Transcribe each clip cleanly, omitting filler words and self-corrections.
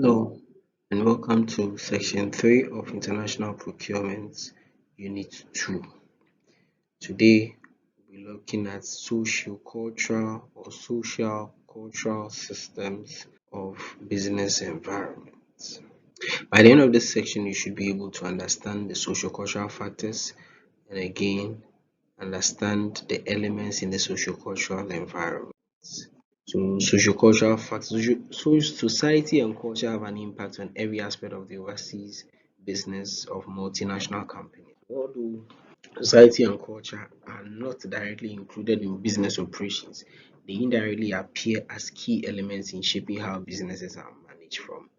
Hello and welcome to Section 3 of International Procurement, Unit 2. Today we're looking at socio-cultural or social cultural systems of business environments. By the end of this section, you should be able to understand the socio-cultural factors and again understand the elements in the socio-cultural environment. So sociocultural factors. Society and culture have an impact on every aspect of the overseas business of multinational companies. Although society and culture are not directly included in business operations, they indirectly appear as key elements in shaping how businesses are managed, from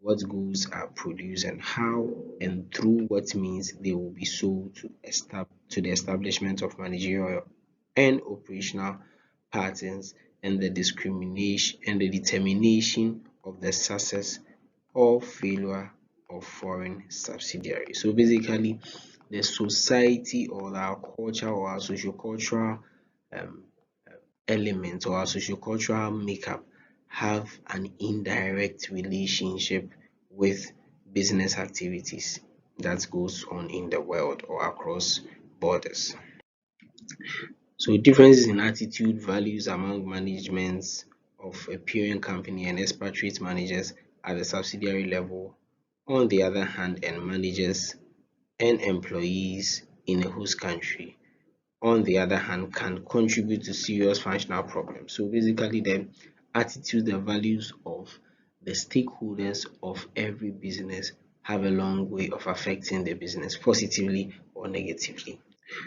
what goods are produced and how and through what means they will be sold to the establishment of managerial and operational patterns and the discrimination and the determination of the success or failure of foreign subsidiaries. So basically, the society or our culture or our sociocultural um, element or our sociocultural makeup have an indirect relationship with business activities that goes on in the world or across borders. So differences in attitude, values among managements of a parent company and expatriate managers at the subsidiary level, on the other hand, and managers and employees in a host country, on the other hand, can contribute to serious functional problems. So basically, the attitude, the values of the stakeholders of every business have a long way of affecting the business positively or negatively.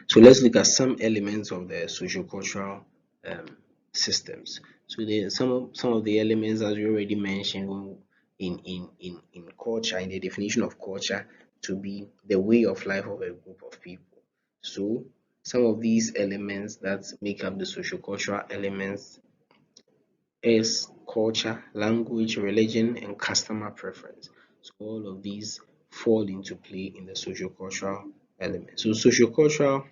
So let's look at some elements of the sociocultural um, systems. So some of the elements, as we already mentioned, in culture, in the definition of culture, to be the way of life of a group of people. So some of these elements that make up the sociocultural elements is culture, language, religion, and customer preference. So all of these fall into play in the sociocultural element. So sociocultural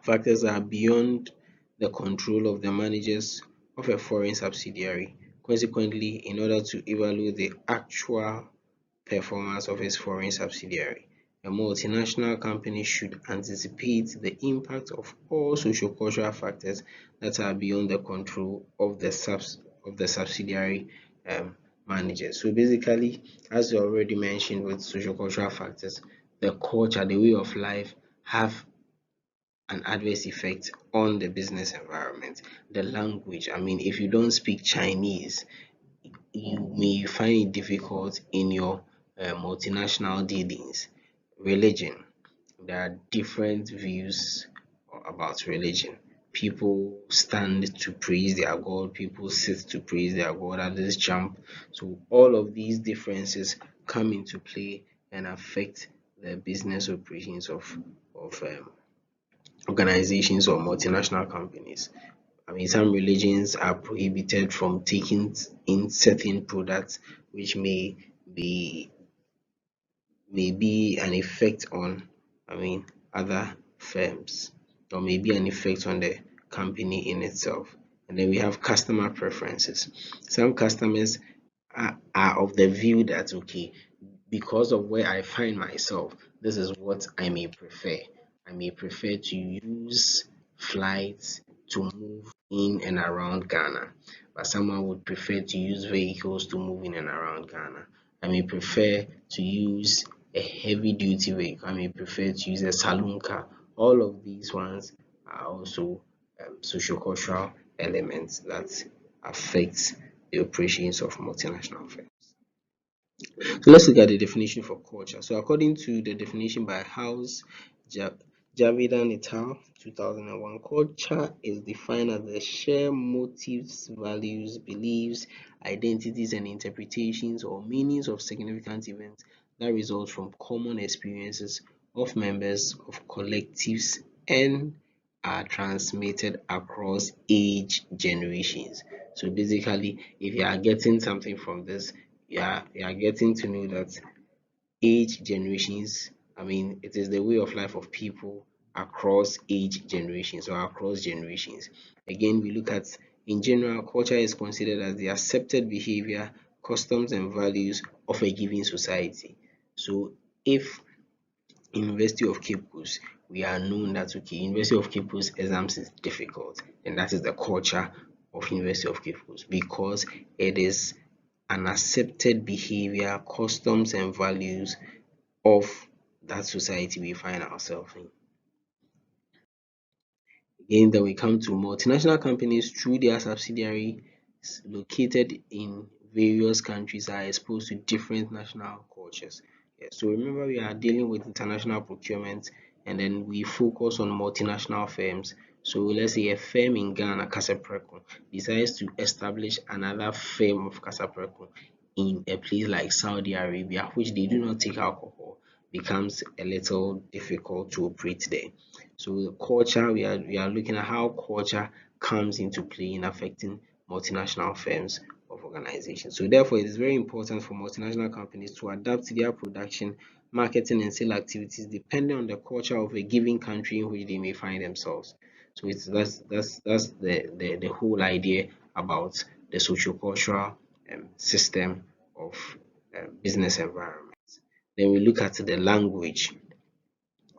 factors are beyond the control of the managers of a foreign subsidiary. Consequently, in order to evaluate the actual performance of its foreign subsidiary, a multinational company should anticipate the impact of all sociocultural factors that are beyond the control of the subsidiary um, managers. So basically, as you already mentioned with sociocultural factors, the culture, the way of life have an adverse effect on the business environment. The language, I mean, if you don't speak Chinese, you may find it difficult in your multinational dealings. Religion, there are different views about religion. People stand to praise their God, people sit to praise their God, others jump. So all of these differences come into play and affect the business operations of organizations or multinational companies. I mean, some religions are prohibited from taking in certain products, which be be an effect on, I mean, other firms, or maybe an effect on the company in itself. And then we have customer preferences. Some customers are of the view that okay, because of where I find myself, this is what I may prefer. I may prefer to use flights to move in and around Ghana, but someone would prefer to use vehicles to move in and around Ghana. I may prefer to use a heavy duty vehicle. I may prefer to use a saloon car. All of these ones are also sociocultural elements that affect the operations of multinational firms. So let's look at the definition for culture. So according to the definition by House Ja- Javidan et al. 2001, culture is defined as the shared motives, values, beliefs, identities, and interpretations or meanings of significant events that result from common experiences of members of collectives and are transmitted across age generations. So basically, if you are getting something from this, you are getting to know that age generations, I mean, it is the way of life of people across age generations or across generations. Again, we look at, in general, culture is considered as the accepted behavior customs and values of a given society. So if in University of Cape Coast we are known that okay, University of Cape Coast exams is difficult, and that is the culture of University of Cape Coast because it is an accepted behavior, customs and values of that society we find ourselves in. Again, then we come to multinational companies through their subsidiaries located in various countries are exposed to different national cultures. Yeah, so remember we are dealing with international procurement and then we focus on multinational firms. So let's say a firm in Ghana, Casapreco, decides to establish another firm of Casapreco in a place like Saudi Arabia, which they do not take alcohol, becomes a little difficult to operate there. So the culture we are looking at how culture comes into play in affecting multinational firms of organizations. So therefore, it is very important for multinational companies to adapt their production, marketing, and sale activities depending on the culture of a given country in which they may find themselves. So it's that's the whole idea about the sociocultural system of business environment. Then we look at the language.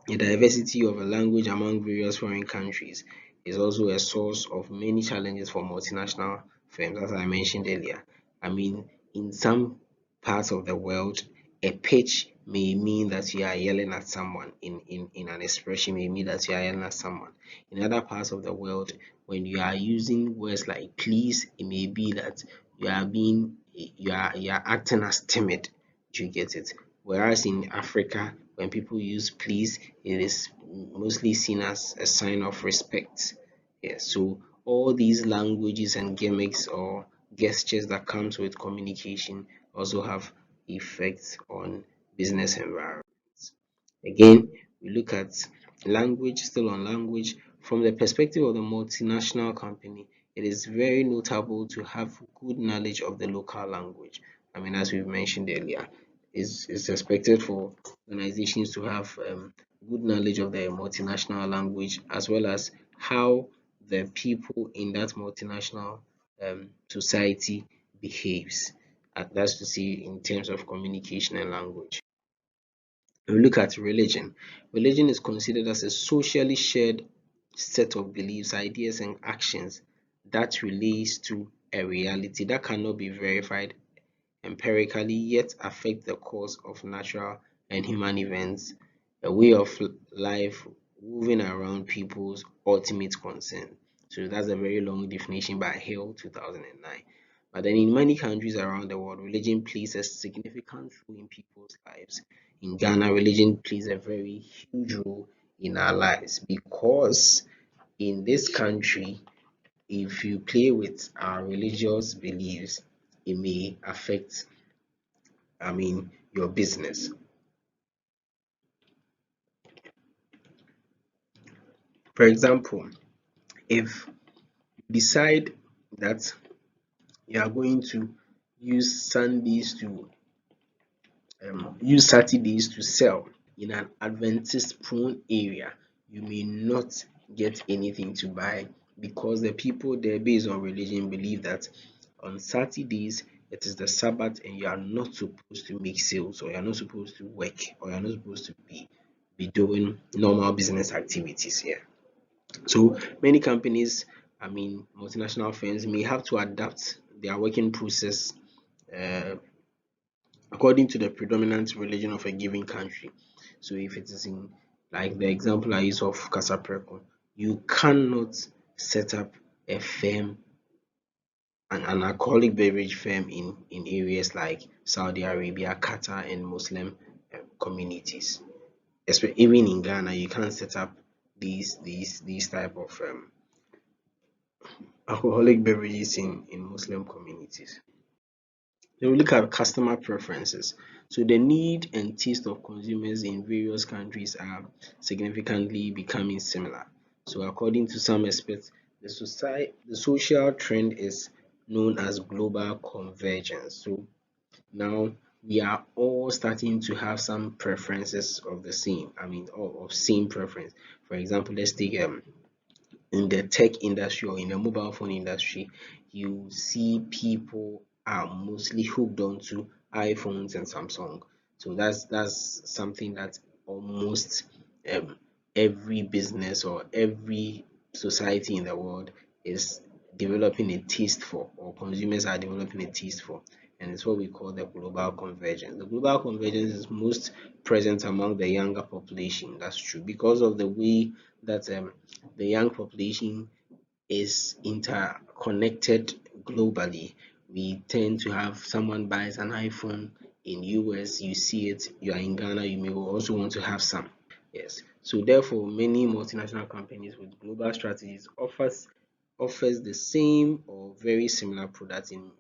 The diversity of a language among various foreign countries is also a source of many challenges for multinational firms, as I mentioned earlier. I mean, in some parts of the world, a pitch may mean that you are yelling at someone. In an expression may mean that you are yelling at someone. In other parts of the world, when you are using words like please, it may be that you are acting as timid. Do you get it? Whereas in Africa, when people use please, it is mostly seen as a sign of respect. Yeah, so all these languages and gimmicks or gestures that comes with communication also have effects on business environments. Again, we look at language, still on language. From the perspective of the multinational company, it is very notable to have good knowledge of the local language. I mean, as we've mentioned earlier, it's expected for organizations to have good knowledge of the multinational language as well as how the people in that multinational society behaves. That's to say, in terms of communication and language. We look at religion. Religion is considered as a socially shared set of beliefs, ideas, and actions that relates to a reality that cannot be verified empirically yet affect the course of natural and human events, a way of life woven around people's ultimate concern. So that's a very long definition by Hill 2009. But then in many countries around the world, religion plays a significant role in people's lives. In Ghana, religion plays a very huge role in our lives because in this country, if you play with our religious beliefs, it may affect, your business. For example, if you decide that you are going to use Saturdays to sell in an Adventist prone area, you may not get anything to buy because the people there, based on religion, believe that on Saturdays it is the Sabbath and you are not supposed to make sales or you're not supposed to work or you're not supposed to be doing normal business activities here. So many companies, multinational firms may have to adapt their working process uh, according to the predominant religion of a given country. So if it is in like the example I use of Casapreco, you cannot set up a firm, an alcoholic beverage firm in areas like Saudi Arabia, Qatar, and Muslim communities. Even in Ghana, you can't set up these type of alcoholic beverages in Muslim communities. Then we look at customer preferences. So the need and taste of consumers in various countries are significantly becoming similar. So according to some experts, the social trend is known as global convergence. So now we are all starting to have some preferences of the same. Of same preference. For example, let's take in the tech industry or in the mobile phone industry, you see people are mostly hooked onto iPhones and Samsung. So that's something that almost um, every business or every society in the world is developing a taste for, or consumers are developing a taste for, and it's what we call the global convergence. The global convergence is most present among the younger population. That's true because of the way that the young population is interconnected globally. We tend to have someone buys an iPhone in US, you see it, you are in Ghana, you may also want to have some. Yes. So therefore, many multinational companies with global strategies offers the same or very similar products in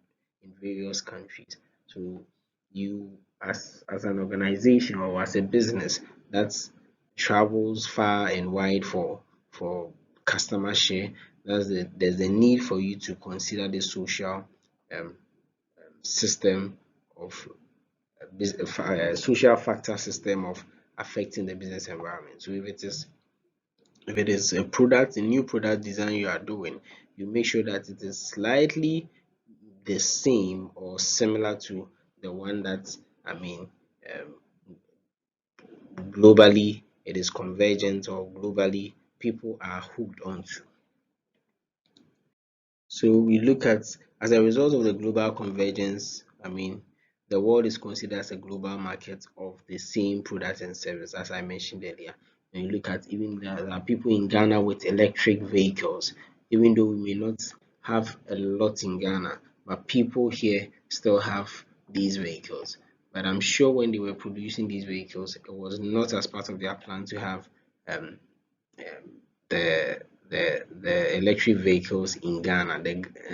various countries. So you as an organization or as a business that travels far and wide for customer share, there's a need for you to consider the social um, system of social factor system of affecting the business environment. So if it is a product, a new product design you are doing, you make sure that it is slightly the same or similar to the one that I mean um, globally it is convergent or globally people are hooked onto. So we look at as a result of the global convergence, I mean, the world is considered as a global market of the same products and service as I mentioned earlier. When you look at even there are people in Ghana with electric vehicles, even though we may not have a lot in Ghana, but people here still have these vehicles. But I'm sure when they were producing these vehicles, it was not as part of their plan to have um, the electric vehicles in Ghana.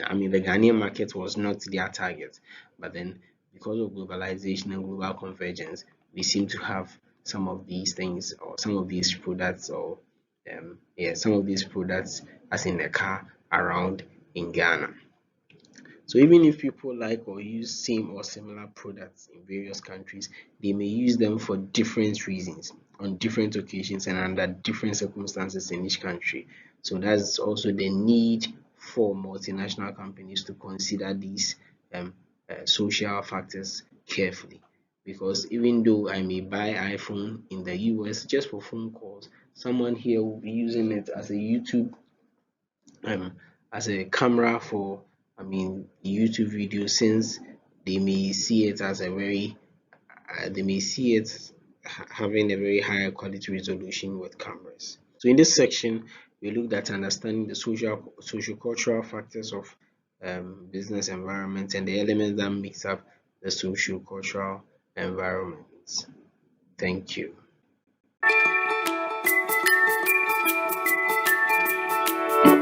I mean, the Ghanaian market was not their target, but then because of globalization and global convergence, we seem to have some of these things or some of these products or some of these products as in the car around in Ghana. So even if people like or use same or similar products in various countries, they may use them for different reasons on different occasions and under different circumstances in each country. So that's also the need for multinational companies to consider these social factors carefully. Because even though I may buy iPhone in the US just for phone calls, someone here will be using it as a YouTube um as a camera for YouTube videos, since they may see it as a very they may see it having a very high quality resolution with cameras. So in this section we looked at understanding the social cultural factors of business environment and the elements that makes up the social cultural environment. Thank you.